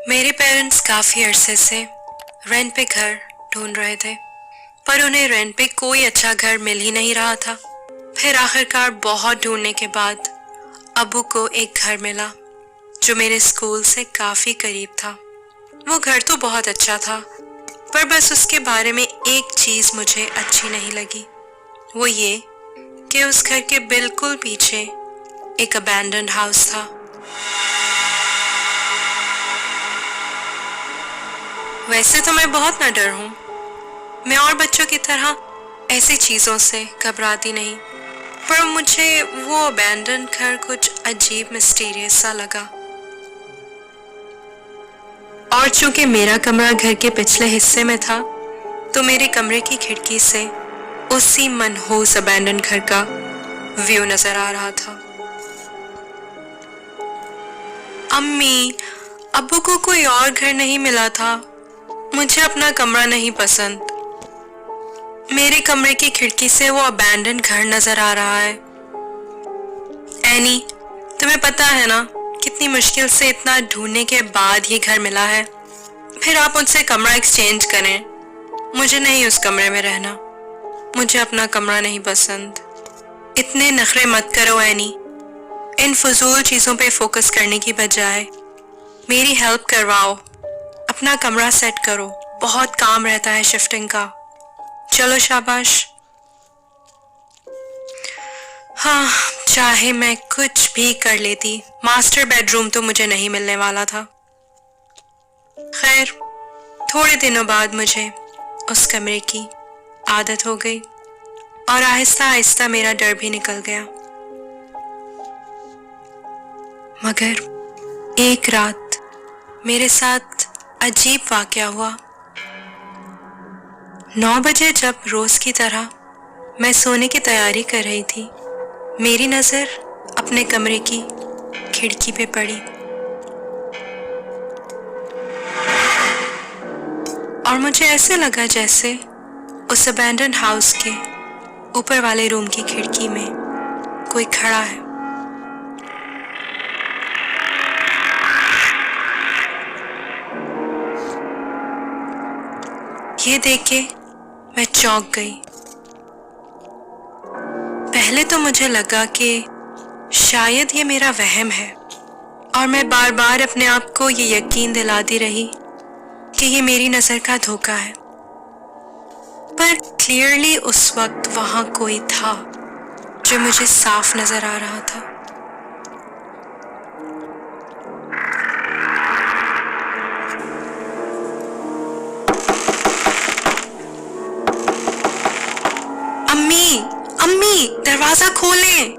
मेरे पेरेंट्स काफ़ी अरसे से रेंट पे घर ढूंढ रहे थे, पर उन्हें रेंट पे कोई अच्छा घर मिल ही नहीं रहा था। फिर आखिरकार बहुत ढूंढने के बाद अब्बू को एक घर मिला जो मेरे स्कूल से काफ़ी करीब था। वो घर तो बहुत अच्छा था, पर बस उसके बारे में एक चीज़ मुझे अच्छी नहीं लगी। वो ये कि उस घर के बिल्कुल पीछे एक अबैंडन्ड हाउस था। वैसे तो मैं बहुत नडर हूँ, मैं और बच्चों की तरह ऐसी चीज़ों से घबराती नहीं, पर मुझे वो अबैंडन घर कुछ अजीब मिस्टीरियस सा लगा। और चूंकि मेरा कमरा घर के पिछले हिस्से में था, तो मेरे कमरे की खिड़की से उसी मनहूस अबैंडन घर का व्यू नजर आ रहा था। अम्मी, अब्बू को कोई और घर नहीं मिला था। मुझे अपना कमरा नहीं पसंद। मेरे कमरे की खिड़की से वो अबैंडन घर नजर आ रहा है। एनी, तुम्हें पता है ना कितनी मुश्किल से इतना ढूंढने के बाद ये घर मिला है। फिर आप मुझसे कमरा एक्सचेंज करें। मुझे नहीं उस कमरे में रहना। मुझे अपना कमरा नहीं पसंद। इतने नखरे मत करो एनी। इन फजूल चीज़ों पे फोकस करने की बजाय मेरी हेल्प करवाओ। अपना कमरा सेट करो, बहुत काम रहता है शिफ्टिंग का। चलो शाबाश। हाँ, चाहे मैं कुछ भी कर लेती, मास्टर बेडरूम तो मुझे नहीं मिलने वाला था। खैर, थोड़े दिनों बाद मुझे उस कमरे की आदत हो गई और आहिस्ता आहिस्ता मेरा डर भी निकल गया। मगर एक रात मेरे साथ अजीब वाकया हुआ। 9 बजे जब रोज की तरह मैं सोने की तैयारी कर रही थी, मेरी नजर अपने कमरे की खिड़की पे पड़ी और मुझे ऐसे लगा जैसे उस अबैंडन हाउस के ऊपर वाले रूम की खिड़की में कोई खड़ा है। ये देख के मैं चौंक गई। पहले तो मुझे लगा कि शायद ये मेरा वहम है और मैं बार बार अपने आप को ये यकीन दिलाती रही कि ये मेरी नजर का धोखा है। पर क्लियरली उस वक्त वहां कोई था जो मुझे साफ नजर आ रहा था। अम्मी, अम्मी, दरवाजा खोलें।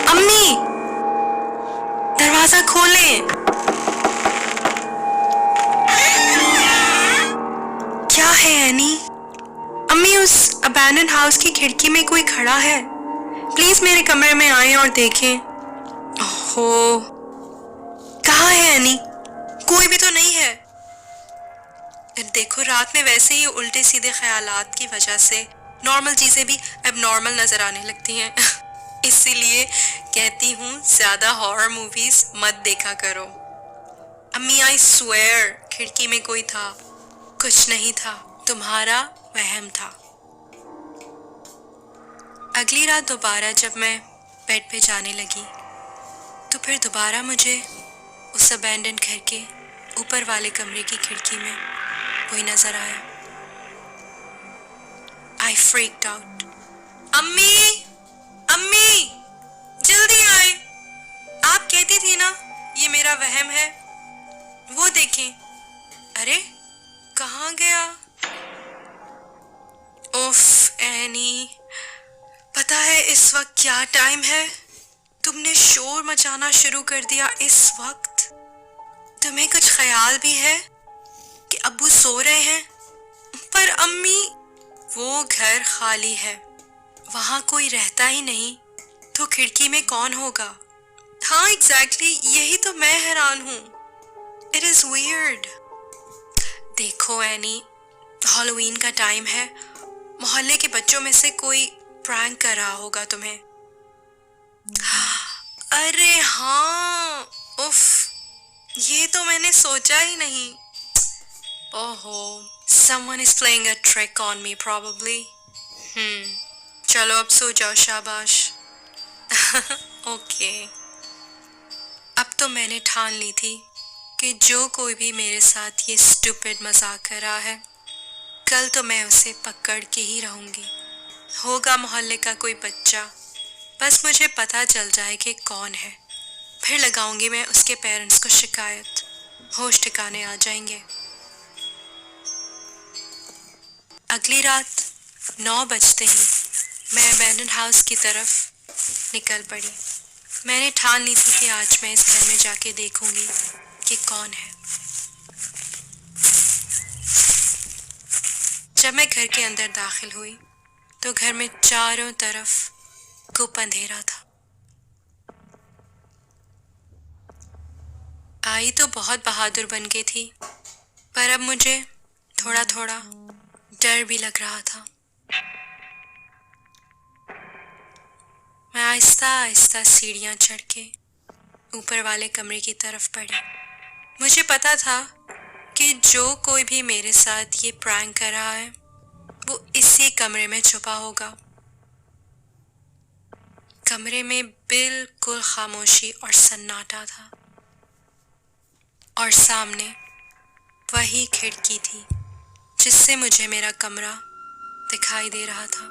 अम्मी, दरवाजा खोलें। क्या है एनी? अम्मी, उस अबैंडन हाउस की खिड़की में कोई खड़ा है। प्लीज मेरे कमरे में आएं और देखें। ओहो, कहाँ है एनी? कोई भी तो नहीं है। देखो, रात में वैसे ही उल्टे सीधे ख्यालात की वजह से नॉर्मल चीजें भी अब नॉर्मल नजर आने लगती हैं। इसीलिए कहती हूँ ज्यादा हॉरर मूवीज मत देखा करो। अम्मी, आई स्वेयर खिड़की में कोई था। कुछ नहीं था, तुम्हारा वहम था। अगली रात दोबारा जब मैं बेड पे जाने लगी, तो फिर दोबारा मुझे उस अबैंडन घर के ऊपर वाले कमरे की खिड़की में कोई नजर आया। आई फ्रीक्ड आउट। अम्मी, अम्मी, जल्दी आए। आप कहती थी ना ये मेरा वहम है। वो देखें। अरे, कहाँ गया? उफ एनी, पता है इस वक्त क्या टाइम है? तुमने शोर मचाना शुरू कर दिया इस वक्त। तुम्हें कुछ ख्याल भी है कि अब्बू सो रहे हैं? पर अम्मी, वो घर खाली है, वहां कोई रहता ही नहीं, तो खिड़की में कौन होगा? हाँ एग्जैक्टली, यही तो मैं हैरान हूँ। It is weird. देखो एनी, हैलोवीन का टाइम है। मोहल्ले के बच्चों में से कोई प्रैंक कर रहा होगा तुम्हें। अरे हाँ, उफ, ये तो मैंने सोचा ही नहीं। ओहो, someone is playing a trick on me probably. चलो अब सो जाओ, शाबाश। ओके। अब तो मैंने ठान ली थी कि जो कोई भी मेरे साथ ये स्टूपिड मजाक कर रहा है, कल तो मैं उसे पकड़ के ही रहूंगी। होगा मोहल्ले का कोई बच्चा, बस मुझे पता चल जाए कि कौन है, फिर लगाऊंगी मैं उसके पेरेंट्स को शिकायत, होश ठिकाने आ जाएंगे। अगली रात 9 बजते ही मैं अबैंडन हाउस की तरफ निकल पड़ी। मैंने ठान ली थी कि आज मैं इस घर में जाके देखूंगी कि कौन है। जब मैं घर के अंदर दाखिल हुई तो घर में चारों तरफ गुप अंधेरा था। आई तो बहुत बहादुर बन गई थी, पर अब मुझे थोड़ा थोड़ा डर भी लग रहा था। मैं आहिस्ता आहिस्ता सीढ़ियां चढ़ के ऊपर वाले कमरे की तरफ बढ़ी। मुझे पता था कि जो कोई भी मेरे साथ ये प्रैंक कर रहा है वो इसी कमरे में छुपा होगा। कमरे में बिल्कुल खामोशी और सन्नाटा था, और सामने वही खिड़की थी जिससे मुझे मेरा कमरा दिखाई दे रहा था।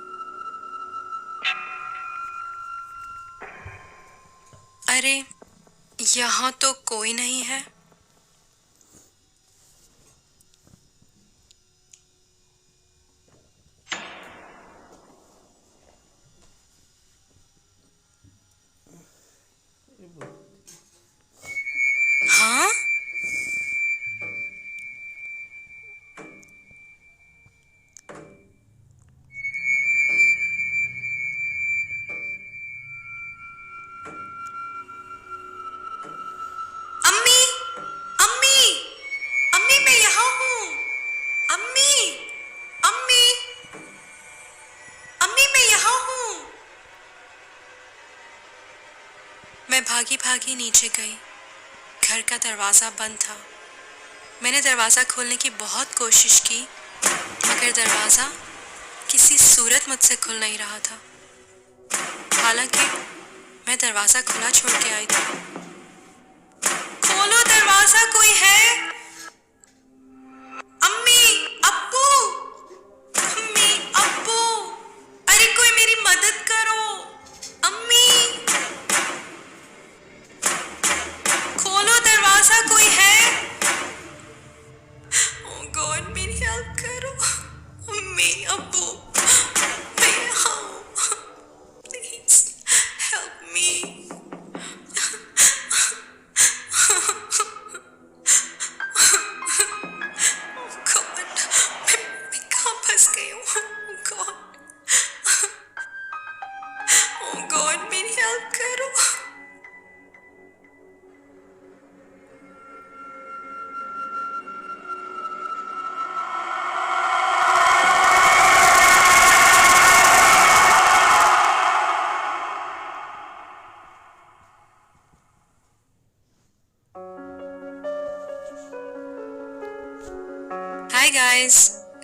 अरे, यहाँ तो कोई नहीं है। हाँ, अम्मी, अम्मी, अम्मी मैं यहाँ हूँ। अम्मी, अम्मी, अम्मी मैं यहाँ हूँ। मैं भागी भागी नीचे गई। घर का दरवाज़ा बंद था। मैंने दरवाज़ा खोलने की बहुत कोशिश की, मगर दरवाज़ा किसी सूरत मुझसे खुल नहीं रहा था। हालांकि मैं दरवाज़ा खुला छोड़ के आई थी। खोलो दरवाज़ा, कोई है? अम्मी, अब्बू, अम्मी, अब्बू, अरे कोई मेरी मदद करो। अम्मी, खोलो दरवाज़ा, कोई है? ओह गॉड, मेरी हेल्प करो। अम्मी, अब्बू, मैं यहाँ हूँ। Please help me. गॉड, मैं कहाँ फंस गई हूँ? गॉड, ओह गॉड, मेरी हेल्प करो। हाय गाइस,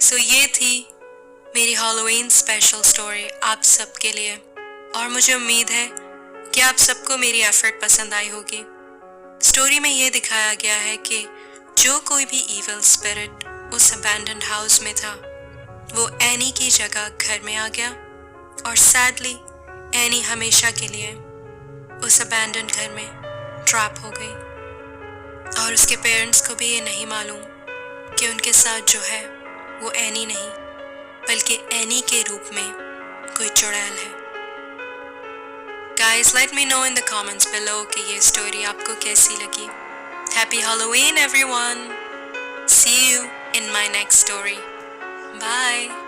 सो ये थी मेरी हैलोवीन स्पेशल स्टोरी आप सबके लिए, और मुझे उम्मीद है कि आप सबको मेरी एफर्ट पसंद आई होगी। स्टोरी में ये दिखाया गया है कि जो कोई भी इविल स्पिरिट उस अबैंडन्ड हाउस में था, वो एनी की जगह घर में आ गया, और सैडली एनी हमेशा के लिए उस अबैंडन्ड घर में ट्रैप हो गई, और उसके पेरेंट्स को भी ये नहीं मालूम कि उनके साथ जो है वो एनी नहीं, बल्कि एनी के रूप में कोई चुड़ैल है। Guys, let me know in the comments below कि ये स्टोरी आपको कैसी लगी। Happy Halloween everyone! See you in my next story. Bye!